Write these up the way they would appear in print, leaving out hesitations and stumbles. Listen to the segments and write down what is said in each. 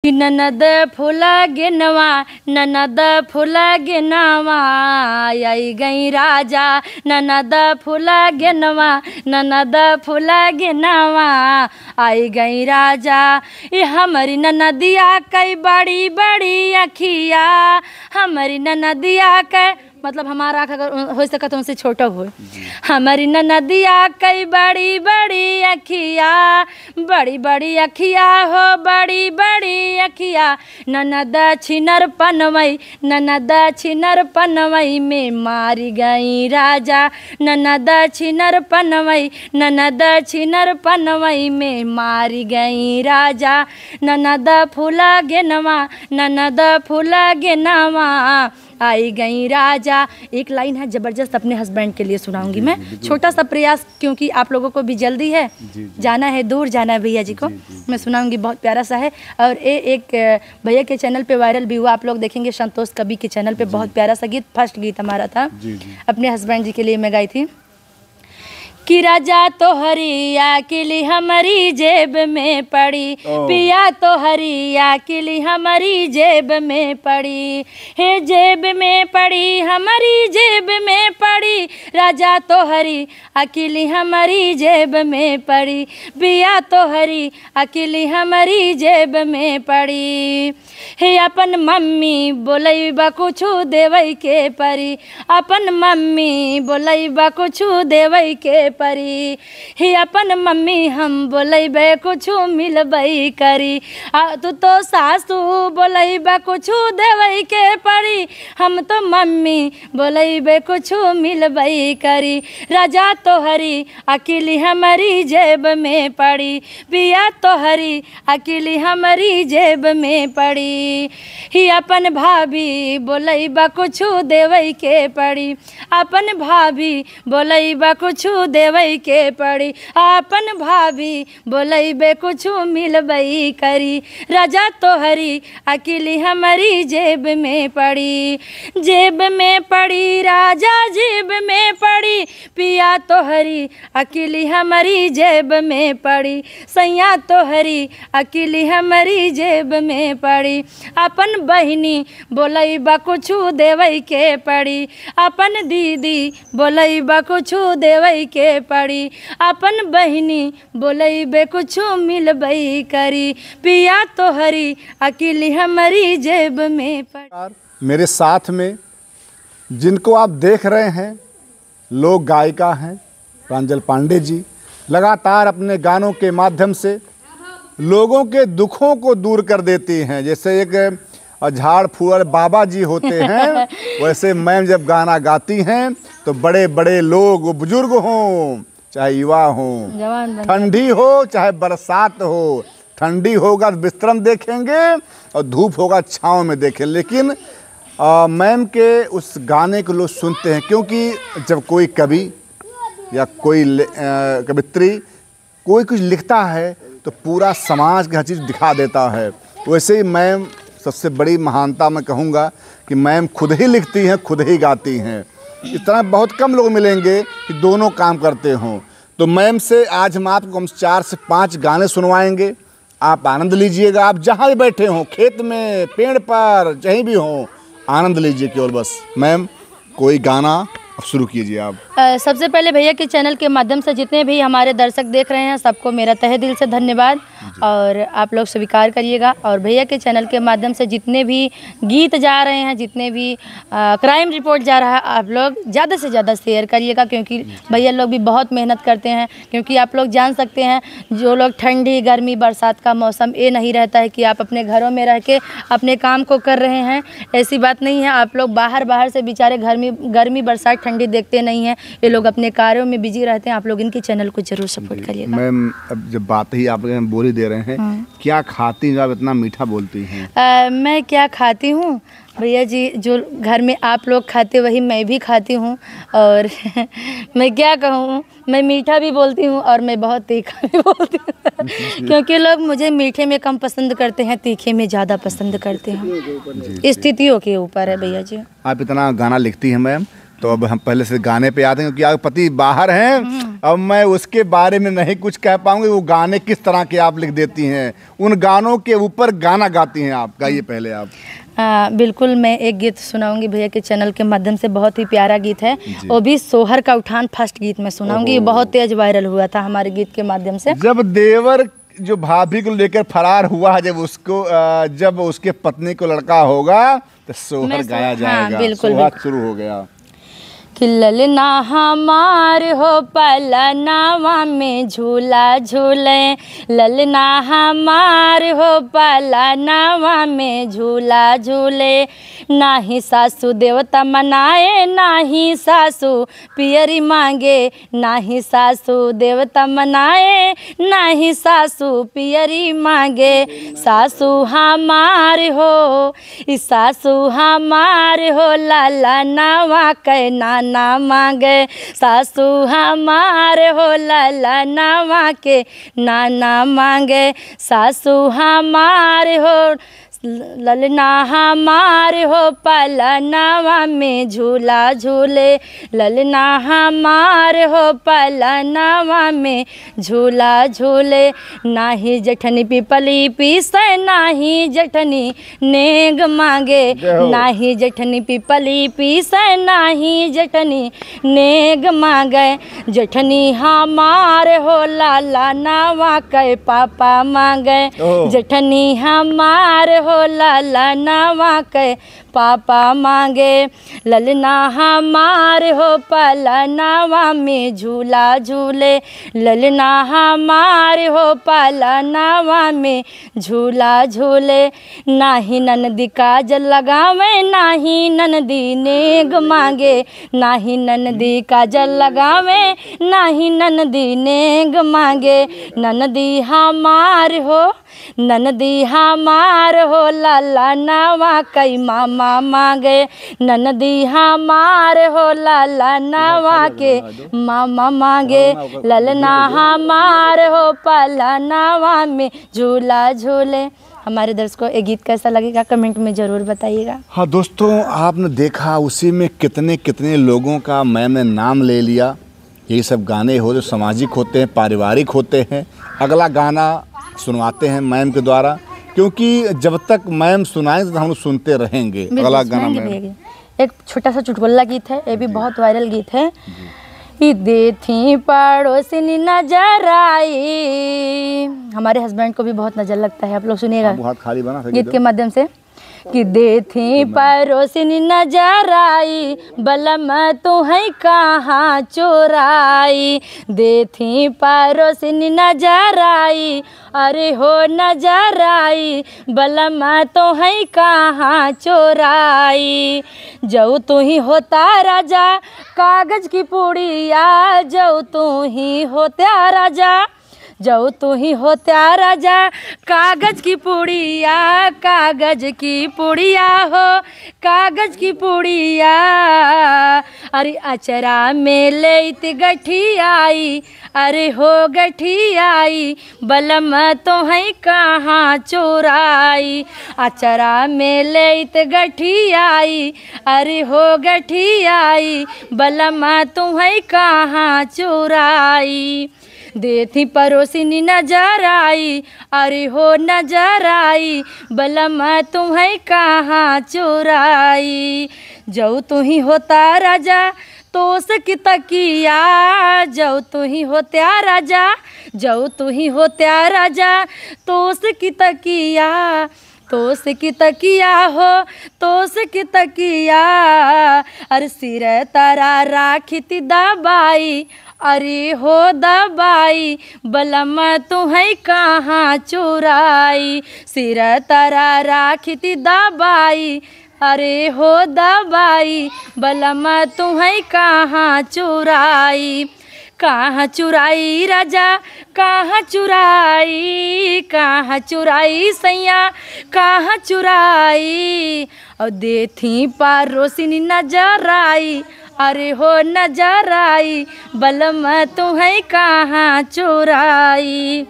ननद फूला गिनवा ननद फूला गिनवा आई गई राजा ननद फूला गिनवा ननद फूला गिनवा आई गई राजा। ये हमारी ननदिया कई बड़ी बड़ी अखिया हमारी ननदिया कई मतलब हमारा अगर हो सका तो उनसे छोटा हो। हमारी ननदिया कई बड़ी बड़ी अखिया बड़ी बड़ी अखिया हो बड़ी बड़ी अखिया ननद छिनर पनवई ननद छिनर पनवई में मारी गई राजा ननद छिनर पनवई ननद छिनर पनवई में मारी गई राजा। ननद फूला गिनवा ननद फूला गिनवा आई गई राजा। एक लाइन है ज़बरदस्त अपने हस्बैंड के लिए सुनाऊंगी मैं, छोटा सा प्रयास क्योंकि आप लोगों को भी जल्दी है जाना है दूर जाना है भैया जी को मैं सुनाऊंगी। बहुत प्यारा सा है और एक भैया के चैनल पे वायरल भी हुआ, आप लोग देखेंगे संतोष कवि के चैनल पे। बहुत प्यारा सा गीत फर्स्ट गीत हमारा था अपने हस्बैंड जी के लिए मैं गाई थी कि राजा तो हरिया किली हमारी जेब में पड़ी पिया तो हरिया किली हमारी जेब में पड़ी हे जेब में पड़ी हमारी जेब में पड़ी राजा तो हरी अकेली हमारी जेब में पड़ी पिया तो हरी अकेली हमारी जेब में पड़ी। हे अपन मम्मी बोलई बा कुछ देवई के परी अपन मम्मी बोलई बा कुछ देवई के परी हे अपन मम्मी हम बोलैबे कुछ मिलबई करी तू तो सासू बोलैबे कुछ देवई के परी हम तो मम्मी बोलैबे कुछ मिलबई करी राजा तो हरी अकेली हमारी जेब में पड़ी पिया तो हरी अकेली हमारी जेब में पड़ी ही अपन भाभी बोलैबा कुछ देवई के पड़ी अपन भाभी बोलैबा कुछ देवई के पड़ी अपन भाभी बोलैबे कुछ मिलबई करी राजा तो हरी अकेली हमारी जेब में पड़ी जेब में पड़ी राजा जेब में पड़ी पिया तो हरी अकेली हमारी जेब में पड़ी सैया तो हरी अकेली हमारी जेब में पड़ी अपन बहिनी बोलैबा कुछ देवई के पड़ी अपन दीदी बोलैबा कुछ देवई के पड़ी अपन बहिनी बोलैबे कुछ मिलबई करी पिया तो हरी अकेली हमारी जेब में पड़ी। मेरे साथ में जिनको आप देख रहे हैं लोक गायिका हैं प्रांजल पांडे जी, लगातार अपने गानों के माध्यम से लोगों के दुखों को दूर कर देती हैं। जैसे एक झाड़ फूल बाबा जी होते हैं वैसे मैम जब गाना गाती हैं तो बड़े बड़े लोग बुजुर्ग हों चाहे युवा हों ठंडी हो चाहे बरसात हो, ठंडी होगा तो बिस्तर में देखेंगे और धूप होगा छाँव में देखें। लेकिन मैम के उस गाने को लोग सुनते हैं क्योंकि जब कोई कवि या कोई कवित्री कोई कुछ लिखता है तो पूरा समाज की हर चीज़ दिखा देता है। वैसे ही मैम सबसे बड़ी महानता मैं कहूँगा कि मैम खुद ही लिखती हैं खुद ही गाती हैं। इस तरह बहुत कम लोग मिलेंगे कि दोनों काम करते हों। तो मैम से आज हम आपको हम 4 से 5 गाने सुनवाएंगे, आप आनंद लीजिएगा। आप जहाँ भी बैठे हों, खेत में, पेड़ पर, कहीं भी हों, आनंद लीजिए केवल बस। मैम कोई गाना शुरू कीजिए आप। सबसे पहले भैया के चैनल के माध्यम से जितने भी हमारे दर्शक देख रहे हैं सबको मेरा तहे दिल से धन्यवाद और आप लोग स्वीकार करिएगा। और भैया के चैनल के माध्यम से जितने भी गीत जा रहे हैं जितने भी क्राइम रिपोर्ट जा रहा है आप लोग ज़्यादा से ज़्यादा शेयर करिएगा क्योंकि भैया लोग भी बहुत मेहनत करते हैं। क्योंकि आप लोग जान सकते हैं जो लोग ठंडी गर्मी बरसात का मौसम ये नहीं रहता है कि आप अपने घरों में रह के अपने काम को कर रहे हैं, ऐसी बात नहीं है। आप लोग बाहर से बेचारे गर्मी बरसात ठंडी देखते नहीं हैं, ये लोग अपने कार्यों में बिजी रहते हैं। आप लोग इनके चैनल को जरूर सपोर्ट करिएगा। मैम अब जब बात ही आप बोली दे रहे हैं क्या खाती हैं आप इतना मीठा बोलती हैं? मैं क्या खाती हूँ भैया जी, जो घर में आप लोग खाते वही मैं भी खाती हूँ और मैं क्या कहूँ, मैं मीठा भी बोलती हूँ और मैं बहुत तीखा भी बोलती हूँ क्योंकि लोग मुझे मीठे में कम पसंद करते हैं, तीखे में ज़्यादा पसंद करते हैं। स्थितियों के ऊपर है भैया जी। आप इतना गाना लिखती हैं मैम, तो अब हम पहले से गाने पे आते हैं क्योंकि आप पति बाहर हैं अब मैं उसके बारे में नहीं कुछ कह पाऊंगी। वो गाने किस तरह के आप लिख देती हैं, उन गानों के ऊपर गाना गाती हैं आप। गाइए पहले आप। बिल्कुल, मैं एक गीत सुनाऊंगी भैया के चैनल के माध्यम से। बहुत ही प्यारा गीत है, वो भी सोहर का उठान फर्स्ट गीत में सुनाऊंगी। बहुत तेज वायरल हुआ था हमारे गीत के माध्यम से। जब देवर जो भाभी को लेकर फरार हुआ, जब उसके पत्नी को लड़का होगा तो सोहर गाया जाएगा। बिल्कुल, सोहर शुरू हो गया कि ललना हमार हो पलनावा में झूला झूले, ललना हमार हो पलनावा में झूला झूले। नाही सासू देवता मनाए, नाही सासू पियरी मांगे, नाही सासू देवता मनाए, नाही सासू पियरी मांगे। सासू हमार हो, सासू हमार हो, ललनावा के नाना मांगे। सासू हमार हो, ललनावा के नाना मांगे। सासू हमार हो, ललना हमार हो पलनावा में झूला झूले, ललना हमार हो पलनावा में झूला झूले। नाही जठनी पिपली पीसे, नाही जठनी नेग मांगे, नाही जठनी पिपली पीसे, नाही जठनी नेग मांगे। जठनी हमार हो, ललनावा के पापा मांगे। जठनी हमार हो, ललनावा के पापा मांगे। ललना हमार हो पलनावा में झूला झूले, ललना हमार हो पलनावा में झूला झूले। नाही ननदी काजल लगावे, नाही ननदी नेग मांगे, नाही ननदी काजल लगावे, नाही ननदी नेग मांगे। ननदी हमार हो, ननदी हमार हो, ललनावा कई मामा मांगे। ननदी हमार हो, ललनावा के मामा मांगे। ललना हमार हो पलनावा में झूला झूले। हमारे दर्शकों ये गीत कैसा लगेगा कमेंट में ज़रूर बताइएगा। हाँ दोस्तों, आपने देखा उसी में कितने कितने लोगों का मैम ने नाम ले लिया। यही सब गाने हो जो सामाजिक होते हैं, पारिवारिक होते हैं। अगला गाना सुनवाते हैं मैम के द्वारा, क्योंकि जब तक मैम सुनाएं तो हम सुनते रहेंगे। अगला गाना मैम एक छोटा सा चुटकुला गीत है, ये भी बहुत वायरल गीत है। देथी पड़ोसिनी नजर आई, हमारे हस्बैंड को भी बहुत नजर लगता है, आप लोग सुनिएगा गीत के माध्यम से। कि देथी पड़ोसिनी नजर आई, बलम तू है कहाँ चोराई। देथी पड़ोसिनी नजर आई, अरे हो नजर आई, बलम तो है कहाँ चोराई। जो तू ही होता राजा कागज की पुड़िया, जो तू ही होता राजा, जो तू ही होता राजा कागज की पुड़िया, कागज की पुड़िया हो, कागज की पुड़िया। अरे अचरा में लेत गठी आई, अरे हो गठी आई, बलम तो है कहाँ चोराई। अचरा में लेत गठी आई, अरे हो गठी आई, बलम तो है कहाँ चोराई। देथी पड़ोसिनी नजर आई, अरे हो नजर आई, बलम तुम्हें कहाँ चोराई। जो तू ही होता राजा तोस की तकिया, जो तू ही होता राजा, जो तू ही होता राजा तोस की तकिया। तोस की तकिया हो, तोस की तकिया, अरे सिर तारा राखी दबाई, अरे हो दबाई, बलम तुम्हें कहाँ चोराई। सिर तारा राखी दबाई, अरे हो दबाई, बलम तुम्हें कहाँ चोराई। कहाँ चुराई राजा, कहाँ चुराई, कहाँ चुराई सैया, कहाँ चुराई। और देथी पड़ोसिनी नजर आई, अरे हो नजर आई, बलम तुम्हें कहाँ चुराई।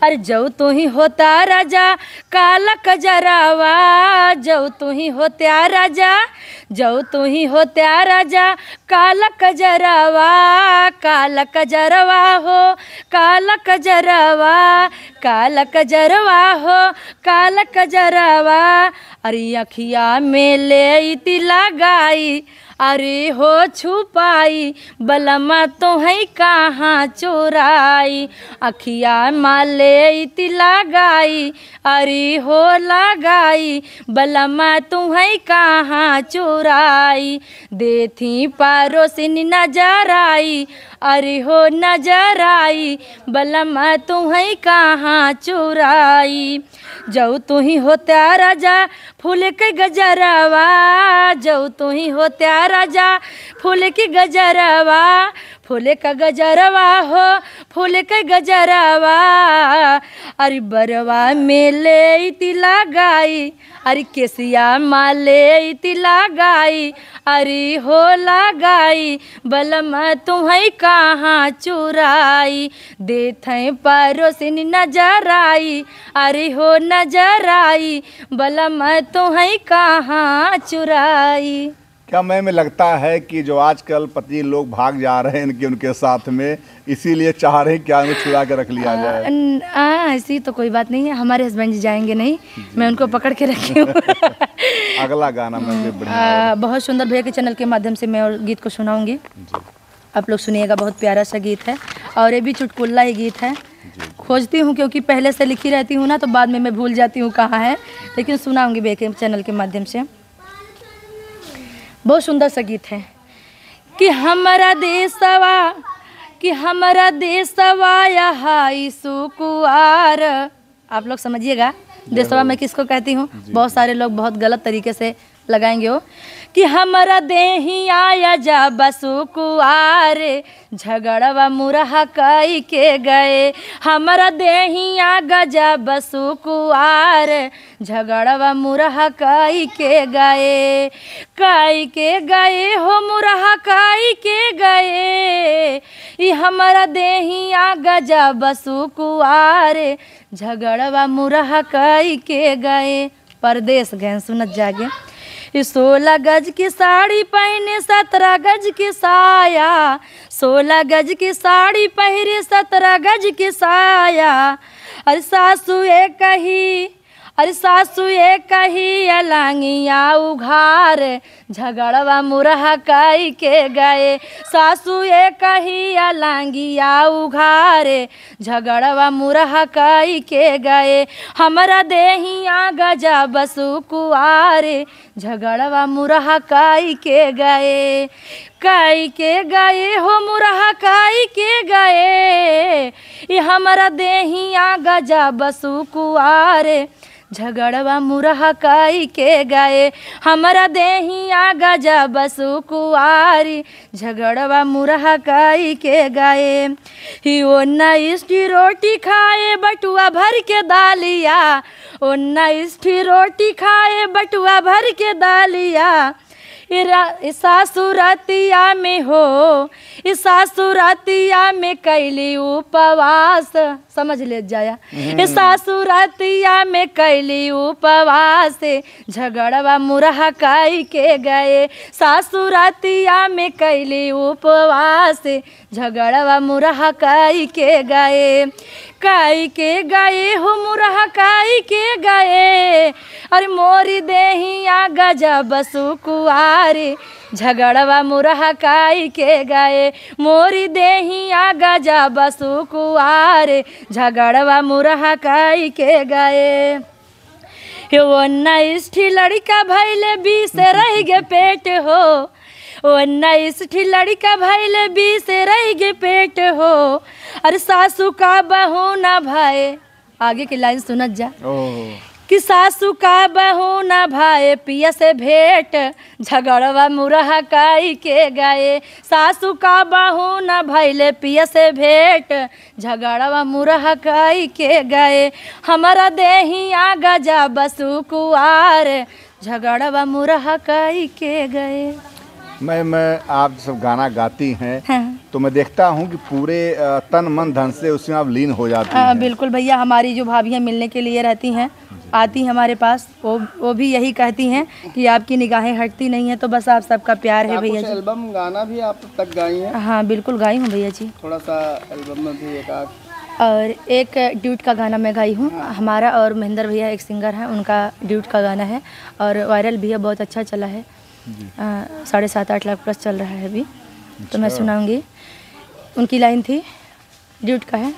अरे जो तू ही होता राजा काला कजरावा, जो तू ही होता राजा, जो तू ही होता राजा काला कजरावा, काला कजरवा हो काला कजरवा, काला कजरवा हो काला कजरवा। अरे अखिया में ले इति लगाई, अरे हो छुपाई बलमा तो है कहाँ चोराई, अखिया माले इति लगाई, अरे हो लगाई बलमा तू है कहाँ चोराई, देथी पारोसिन नजर आई, अरे हो नजर आई बलमा तू है कहाँ चोराई। जो तू ही होता राजा फूल के गजरवा, जो तू ही होता राजा फूल के गजरवा, फूल का गजरवा हो फूल के गजरवा। अरे बरवा में ले इति लगाई, अरे केसिया माले इति लगाई, अरे हो लगाई बलमा तुम्हें कहाँ चुराई, देथे परोसिन नजर आई, अरे हो नजर आई बलमा तुम्हें कहाँ चुराई। क्या मैं लगता है कि जो आजकल पति लोग भाग जा रहे हैं इनके उनके साथ में, इसीलिए चाह रहे हैं क्या उन्हें छुड़ा के रख लिया जाए? ऐसी तो कोई बात नहीं है, हमारे हस्बैंड जी जाएंगे नहीं, मैं उनको पकड़ के रखी हूँ। अगला गाना मैं बढ़िया बहुत सुंदर भैया के चैनल के माध्यम से मैं और गीत को सुनाऊंगी, आप लोग सुनिएगा। बहुत प्यारा सा गीत है और ये भी चुटकुल्ला ही गीत है। खोजती हूँ क्योंकि पहले से लिखी रहती हूँ ना, तो बाद में मैं भूल जाती हूँ कहाँ है, लेकिन सुनाऊंगी भैया के चैनल के माध्यम से। बहुत सुंदर सा गीत है कि हमारा देशवा, कि हमारा देशवा यहाँ सुकुआर। आप लोग समझिएगा देशवा मैं किसको कहती हूँ, बहुत सारे लोग बहुत गलत तरीके से लगाएंगे हो। कि हमारा देही आया जा बसु कुआरे, झगड़वा मुरहा कई के गए, हमारा देही आ गजा बसु कुआरे, झगड़वा मुरहा कई के गए हो मुरहा कई के गए, ई हमारा देही आ गजा बसु कुआरे, झगड़वा मुरहा कई के गए। परदेश गए सुनत जागे, 16 गज की साड़ी पहने 17 गज की साया, 16 गज की साड़ी पहने 17 गज की साया। अरे सासू ये कही, अरे सासू ये कही अलांगिया उघार, झगड़वा मुरहा कई के गए, सासू ये कही अलांगिया उघारे, झगड़वा मुरहा कई के गए, हमारा देहिया गजा बसु कुआरे, झगड़वा मुरहा कई के गए हो मुरहा कई के गए, ये हमारा देहिया गजा बसु कुआरे, झगड़वा मुरहा कई के गए, हमारा देहिया गजा बसु कुआरी, झगड़वा मुरहा कई के गए। ही ओ 19 रोटी खाए बटुआ भर के दालिया, 19 रोटी खाए बटुआ भर के दालिया, सासुरातिया में हो, इस सासुरातिया में कैली उपवास, समझ ले जाया, इस सासुरातिया में कैली उपवास, झगड़वा मुरहा कई के गए, सासुरातिया में कैली उपवास, झगड़वा मुरहा कई के गए हो मुरहा कई के गए। अरे मोरी देहिया गजा बसु कुआरे, झगड़वा मुरहा कई के गए, मोरी देहिया गजा बसु कुआरे, झगड़वा मुरहा कई के गए। 19 लड़का भैले 20 रह गे पेट हो, 19 लड़का भैले 20 रह गे पेट हो, अरे सासू का बहू ना भाई, आगे की लाइन सुनत जा, कि सासू का बहू ना भाई पिया से भेंट, झगड़वा मुरहा कई के गए, सासू का बहू ना भैले पिया से भेंट, झगड़वा मुरहा कई के गए, हमारा देहिया गजा बसु कुआर, झगड़वा मुरहा कई के गए। मैं आप सब गाना गाती हैं, हाँ। तो मैं देखता हूँ कि पूरे तन मन धन से उसमें आप लीन हो जाती हैं। बिल्कुल भैया, हमारी जो भाभियाँ मिलने के लिए रहती हैं, आती हैं हमारे पास, वो भी यही कहती हैं कि आपकी निगाहें हटती नहीं है, तो बस आप सबका प्यार है भैया जी। एल्बम गाना भी आप तक गाई हैं? हाँ बिल्कुल गाई हूँ भैया जी। थोड़ा सा एल्बम में भी एक और एक ड्यूट का गाना मैं गाई हूँ। हमारा और महेंद्र भैया एक सिंगर हैं, उनका ड्यूट का गाना है और वायरल भी है, बहुत अच्छा चला है। 7.5-8 लाख प्लस चल रहा है अभी। तो मैं सुनाऊंगी। उनकी लाइन थी, ड्यूट का है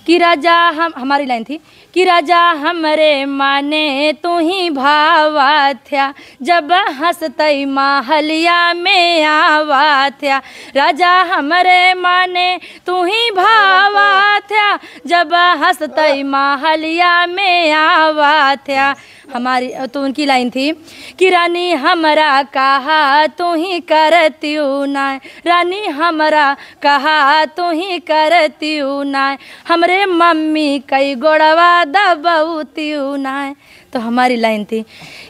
कि राजा हमारी लाइन थी कि राजा हमरे माने तू ही भावा थया, जब हंसतई महलिया में आवा थया। राजा हमरे माने तू ही भावा थया, जब हंसतई महलिया में आवा थया। हमारी तो उनकी लाइन थी कि रानी हमरा कहा तू ही करतीऊ नाय, रानी हमरा कहा तू ही करतीऊ नाय, हमरे मम्मी कई गोड़वा दबऊतीऊ नाय। तो हमारी लाइन थी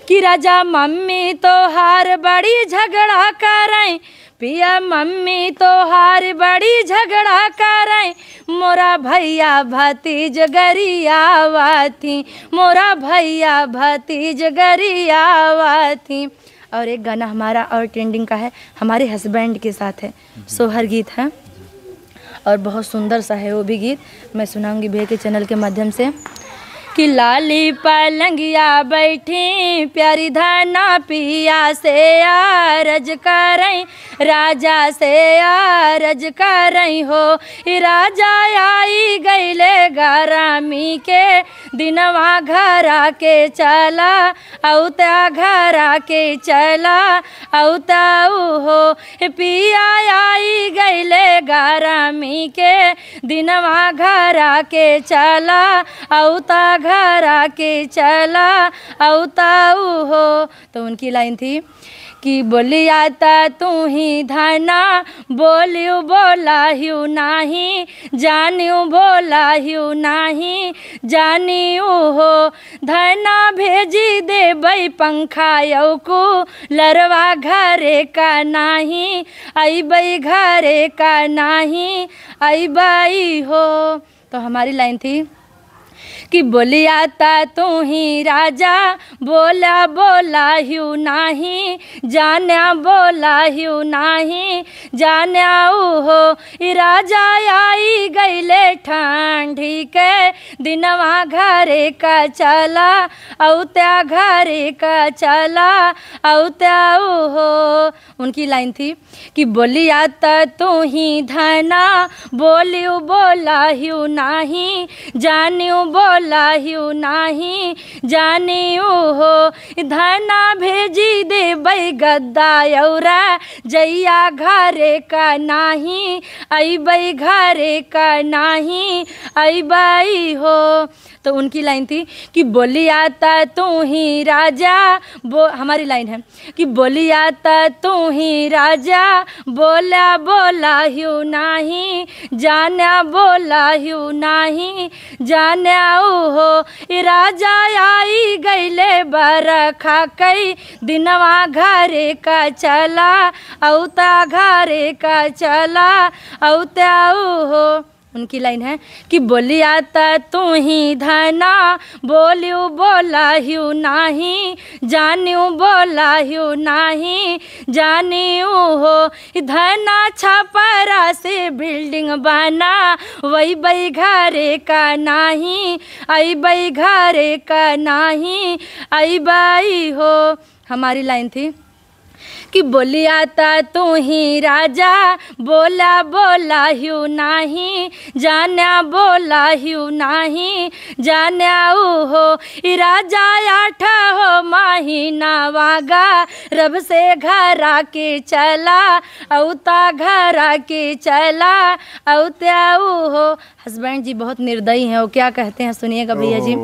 कि राजा मम्मी तो हार बड़ी झगड़ा करें, पिया मम्मी तो हार बड़ी झगड़ा करें, मोरा भैया भतीज गरियावा थी, मोरा भैया भतीज गरियावा थी। और एक गाना हमारा और ट्रेंडिंग का है, हमारे हस्बैंड के साथ है, सोहर गीत है और बहुत सुंदर सा है वो भी गीत। मैं सुनाऊंगी भैया के चैनल के माध्यम से कि लाली पलंगिया बैठी प्यारी धना पिया से आरज करई, राजा से आरज करई हो। राजा आई गईले गरामी के दिनवा घरा के चला, औता घरा के चला औताऊ हो। पिया आई गईले गरामी के दिनवा घरा के चला, औता घरा के चला औताऊ हो। तो उनकी लाइन थी कि बोलिया ता तू ही धना, बोलियो बोलाहियो नाही, जानियो बोलाहियो नाही, जानियो हो। धना भेजी दे बई पंखा यौको, लरवा घरे का नाही, आई बई घरे का नाही, आई बाई हो। तो हमारी लाइन थी कि बोलिया ता तू ही राजा, बोला बोलाहियो नाही, जान्या बोलाहियो नाही, जान्याऊ हो। राजा आई गईले ठंडी के दिनवा घरे का चला, औत्या घरे का चला औत्याऊ हो। उनकी लाइन थी कि बोलिया ता तू ही धना, बोलियो बोलाहियो नाही, जानियो बोलाहियो नाही, जानियो हो। धना भेजी दे बई गद्दा यौरा, जैया घरे का नाही, आई बई घरे का नाही, आई बाई हो। तो उनकी लाइन थी कि बोलिया ता तू ही राजा, हमारी लाइन है कि बोलिया ता तू ही राजा, बोला बोलाहियो नाही, जान्या बोलाहियो नाही, जान्याऊ हो। राजा आई गईले बरखा कई दिनवा घरे का चला, औता घरे का चला औत्याऊ हो। उनकी लाइन है कि बोलिया ता तू ही धना, बोलियो बोलाहियो नाही, जानियो बोलाहियो नाही, जानियो हो। धना छपरा से बिल्डिंग बना, वही बई घरे का नाही, आई बई घरे का नाही, आई बाई हो। हमारी लाइन थी कि बोलिया ता तू ही राजा, बोला बोलाहियो नाही, जान्या बोलाहियो नाही, जान्याऊ हो। राजा 8 हो महीना वागा, रब से घरा के चला, औता घरा के चला औत्याऊ हो। हस्बैंड जी बहुत निर्दयी हैं, वो क्या कहते हैं सुनिएगा भैया जी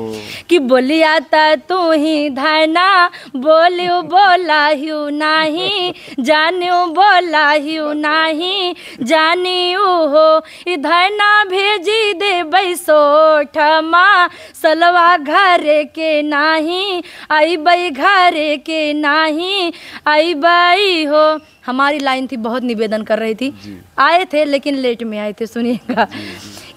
कि बोलिया ता तू ही धना, बोलियो बोलाहियो नाही, जानियो बोलाहियो नाही, जानियो हो। धना भेजी दे बई सोठमा, सलवा घरे के नाही, आई बई घरे के नाही, नहीं आई बाई हो। हमारी लाइन थी, बहुत निवेदन कर रही थी, आए थे लेकिन लेट में आए थे, सुनिएगा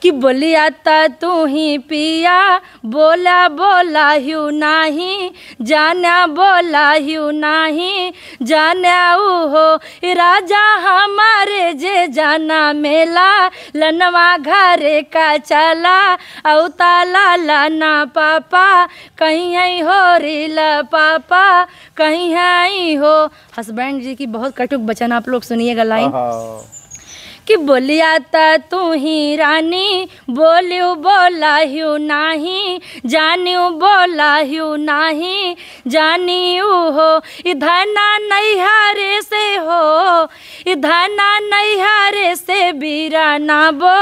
कि बोलिया ता तू ही पिया बोला बोला ह्यू नाही जाना बोला ह्यू नाही जाना ऊ हो राजा हमारे जे जाना मेला लनवा घरे का चला औता लाला ना पापा कहीं आई हो रीला पापा कहीं आई हो। हस्बैंड जी की बहुत कटुक वचन, आप लोग सुनिएगा लाइन कि बोलिया ता तू ही रानी बोलियो बोला ह्यू नाही जानियो बोला ह्यू नाही जानियो हो इधना नैहारे से हो इधना नैहारे से बीरा ना बो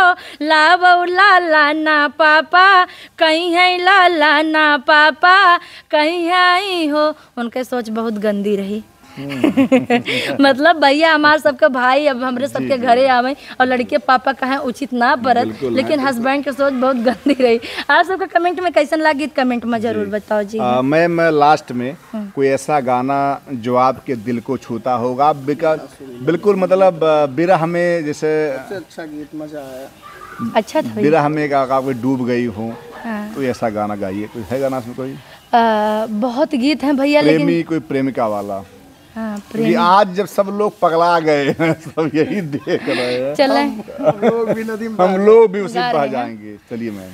लावो लाला ना पापा कहीं है लाला ना पापा कहीं आई हो। उनके सोच बहुत गंदी रही मतलब भैया हमारे सबका भाई अब हमरे सबके घरे आवे और लड़के पापा कहें उचित ना परत, लेकिन हस्बैंड के सोच बहुत गंदी रही। आप सबका कमेंट में कैसन लगी कमेंट में जरूर बताओ जी। मैं लास्ट में कोई ऐसा गाना जो आपके दिल को छूता होगा, बिल्कुल मतलब बिरह में, जैसे सबसे अच्छा गीत मजा आया, अच्छा था बिरह में आपको डूब गई हूँ, हाँ। कोई ऐसा गाना गाइए, कोई है गाना उसमें कोई? बहुत गीत हैं भैया, प्रेमी लेकिन कोई प्रेमिका वाला। हाँ, क्योंकि आज जब सब लोग पगला गए हैं, सब यही देख रहे हैं, चले हम लोग भी उसी पर जाएंगे। चलिए मैम।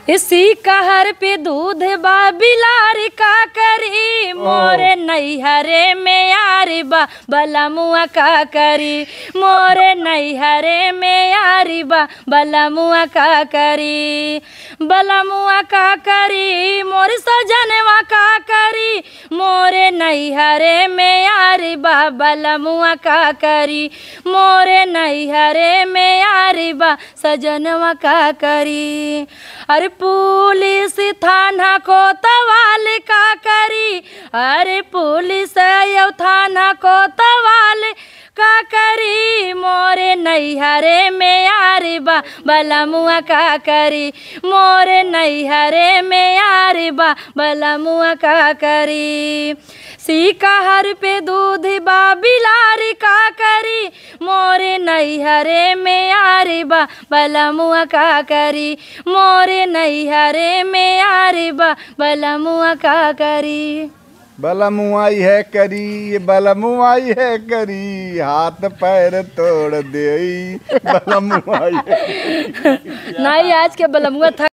इसी कहर पे दूध बाबिलार का करी मोरे नैहरे में यारी बा बलमुआ का करी मोरे नैहरे में यारी बा बलमुआ का करी बलमुआ का करी मोरे सजनवा का करी मोरे नैहरे में यारी बा बलमुआ का करी मोरे नैहरे में यारी बा सजनवा का करी। अरे पुलिस थाना को तवाल का करी अरे पुलिस यो थाना को तवाल का करी मोरे नैहरे में यारी बा बलमुआ का करी मोरे नैहरे में यारी बा बलमुआ का करी। सीकहर पे दूध बाबिलारी का करी मोरे नैहरे में यारी बा बलमुआ का करी मोरे नैहरे में यारी बा बलमुआ का करी। बलमुआई है करी बलमुआई है करी हाथ पैर तोड़ दे बलमुआई नहीं आज के बलमुआ था।